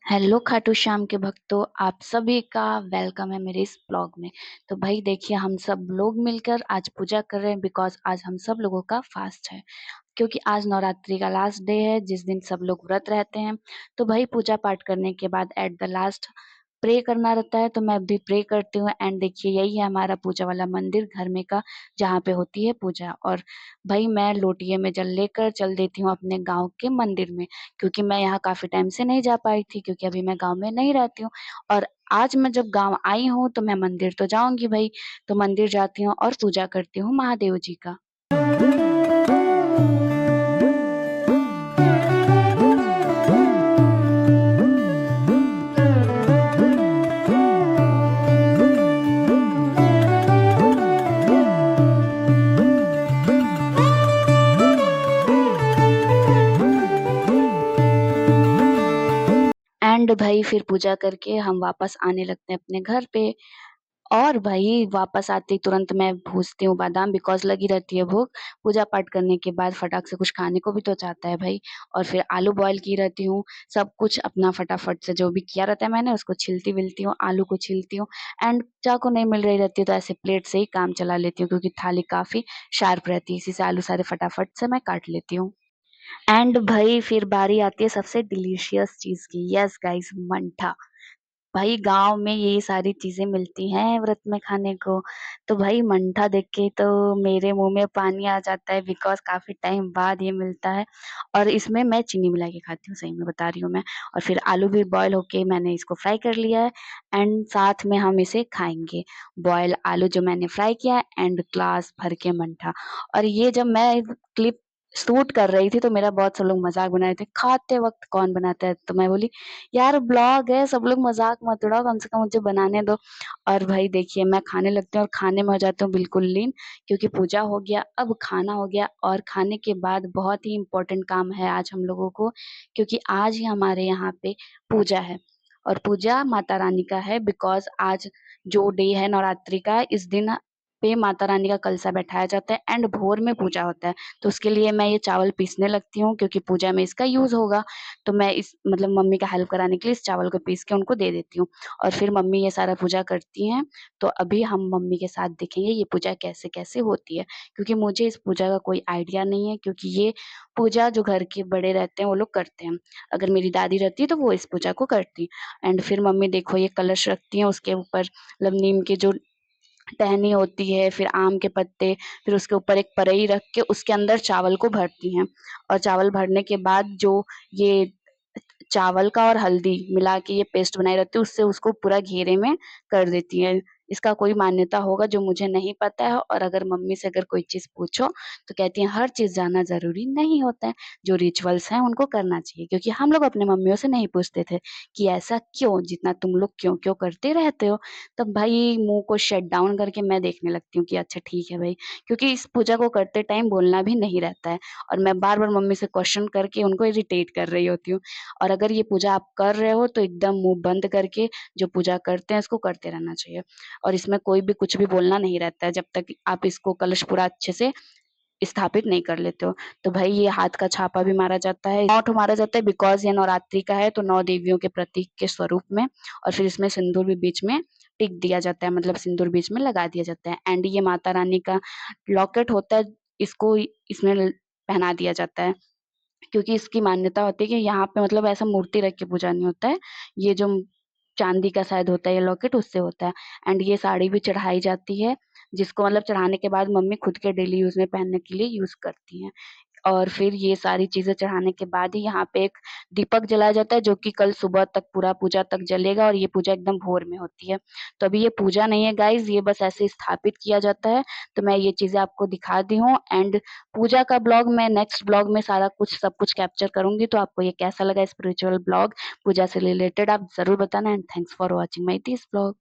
Hello Khatu Shyam के भक्तों, आप सभी का वेलकम है मेरे इस ब्लॉग में। तो भाई देखिए, हम सब लोग मिलकर आज पूजा कर रहे हैं बिकॉज आज हम सब लोगों का फास्ट है। क्योंकि आज नवरात्रि का लास्ट डे है जिस दिन सब लोग व्रत रहते हैं। तो भाई पूजा पाठ करने के बाद एट द लास्ट प्रे करना रहता है, तो मैं भी प्रे करती हूँ। एंड देखिए, यही है हमारा पूजा वाला मंदिर घर में का, जहाँ पे होती है पूजा। और भाई मैं लोटिये में जल लेकर चल देती हूँ अपने गांव के मंदिर में, क्योंकि मैं यहाँ काफी टाइम से नहीं जा पाई थी, क्योंकि अभी मैं गांव में नहीं रहती हूँ। और आज मैं जब गांव आई हूँ तो मैं मंदिर तो जाऊंगी भाई। तो मंदिर जाती हूँ और पूजा करती हूँ महादेव जी का। एंड भाई फिर पूजा करके हम वापस आने लगते हैं अपने घर पे। और भाई वापस आते ही तुरंत मैं भूजती हूँ बादाम, बिकॉज लगी रहती है भूख। पूजा पाठ करने के बाद फटाक से कुछ खाने को भी तो चाहता है भाई। और फिर आलू बॉईल की रहती हूँ। सब कुछ अपना फटाफट से जो भी किया रहता है मैंने उसको छिलती विलती हूँ, आलू को छिलती हूँ। एंड चाकू नहीं मिल रही रहती है तो ऐसे प्लेट से ही काम चला लेती हूँ, क्योंकि थाली काफी शार्प रहती है, इसी से आलू सारे फटाफट से मैं काट लेती हूँ। एंड भाई फिर बारी आती है सबसे डिलीशियस चीज की। Yes guys, Mantha. भाई गांव में ये सारी चीजें मिलती हैं व्रत में खाने को। तो भाई मंठा देख के तो मेरे मुंह में पानी आ जाता है, बिकॉज काफी टाइम बाद ये मिलता है। और इसमें मैं चीनी मिला के खाती हूँ, सही में बता रही हूँ मैं। और फिर आलू भी बॉयल होके मैंने इसको फ्राई कर लिया है। एंड साथ में हम इसे खाएंगे, बॉयल आलू जो मैंने फ्राई किया है एंड ग्लास भर के मंठा। और ये जब मैं क्लिप शूट कर रही थी तो मेरा बहुत सब लोग मजाक बना रहे थे, खाते वक्त कौन बनाता है। तो मैं बोली, यार ब्लॉग है, सब लोग मजाक मत उड़ाओ, कम से कम मुझे बनाने दो। और भाई देखिए, मैं खाने लगती हूँ और खाने में हो जाती हूँ बिल्कुल लीन, क्योंकि पूजा हो गया, अब खाना हो गया। और खाने के बाद बहुत ही इम्पोर्टेंट काम है आज हम लोगों को, क्योंकि आज ही हमारे यहाँ पे पूजा है। और पूजा माता रानी का है, बिकॉज आज जो डे है नवरात्रि का, इस दिन पे माता रानी का कलसा बैठाया जाता है एंड भोर में पूजा होता है। तो उसके लिए मैं ये चावल पीसने लगती हूँ, क्योंकि पूजा में इसका यूज होगा। तो मैं इस मतलब मम्मी का हेल्प कराने के लिए इस चावल को पीस के उनको दे देती हूँ। और फिर मम्मी ये सारा पूजा करती हैं। तो अभी हम मम्मी के साथ देखेंगे ये पूजा कैसे कैसे होती है, क्योंकि मुझे इस पूजा का कोई आइडिया नहीं है, क्योंकि ये पूजा जो घर के बड़े रहते हैं वो लोग करते हैं। अगर मेरी दादी रहती तो वो इस पूजा को करती। एंड फिर मम्मी देखो ये कलश रखती हैं, उसके ऊपर मतलब नीम के जो टहनी होती है, फिर आम के पत्ते, फिर उसके ऊपर एक परई रख के उसके अंदर चावल को भरती हैं। और चावल भरने के बाद जो ये चावल का और हल्दी मिला के ये पेस्ट बनाई रहती है, उससे उसको पूरा घेरे में कर देती है। इसका कोई मान्यता होगा जो मुझे नहीं पता है। और अगर मम्मी से अगर कोई चीज पूछो तो कहती हैं हर चीज जानना जरूरी नहीं होता है, जो रिचुअल्स हैं उनको करना चाहिए। क्योंकि हम लोग अपने मम्मियों से नहीं पूछते थे कि ऐसा क्यों, जितना तुम लोग क्यों क्यों करते रहते हो। तब भाई मुंह को शट डाउन करके मैं देखने लगती हूँ कि अच्छा ठीक है भाई, क्योंकि इस पूजा को करते टाइम बोलना भी नहीं रहता है। और मैं बार बार मम्मी से क्वेश्चन करके उनको इरिटेट कर रही होती हूँ। और अगर ये पूजा आप कर रहे हो तो एकदम मुंह बंद करके जो पूजा करते हैं इसको करते रहना चाहिए। और इसमें कोई भी कुछ भी बोलना नहीं रहता है जब तक आप इसको कलश पूरा अच्छे से स्थापित नहीं कर लेते हो। तो भाई ये हाथ का छापा भी मारा जाता है, नौठ मारा जाता है, बिकॉज ये नवरात्रि का है तो 9 देवियों के प्रतीक के स्वरूप में। और फिर इसमें सिंदूर भी बीच में टिक दिया जाता है, मतलब सिंदूर बीच में लगा दिया जाता है। एंड ये माता रानी का लॉकेट होता है, इसको इसमें पहना दिया जाता है। क्योंकि इसकी मान्यता होती है कि यहाँ पे मतलब ऐसा मूर्ति रख के पूजा नहीं होता है। ये जो चांदी का शायद होता है ये लॉकेट, उससे होता है। एंड ये साड़ी भी चढ़ाई जाती है, जिसको मतलब चढ़ाने के बाद मम्मी खुद के डेली यूज में पहनने के लिए यूज करती हैं। और फिर ये सारी चीजें चढ़ाने के बाद ही यहाँ पे एक दीपक जलाया जाता है, जो कि कल सुबह तक पूरा पूजा तक जलेगा। और ये पूजा एकदम भोर में होती है। तो अभी ये पूजा नहीं है गाइज, ये बस ऐसे स्थापित किया जाता है। तो मैं ये चीजें आपको दिखा दी हूँ। एंड पूजा का ब्लॉग मैं नेक्स्ट ब्लॉग में सारा कुछ सब कुछ कैप्चर करूंगी। तो आपको ये कैसा लगा स्पिरिचुअल ब्लॉग पूजा से रिलेटेड, आप जरूर बताना। And thanks for watching my this blog.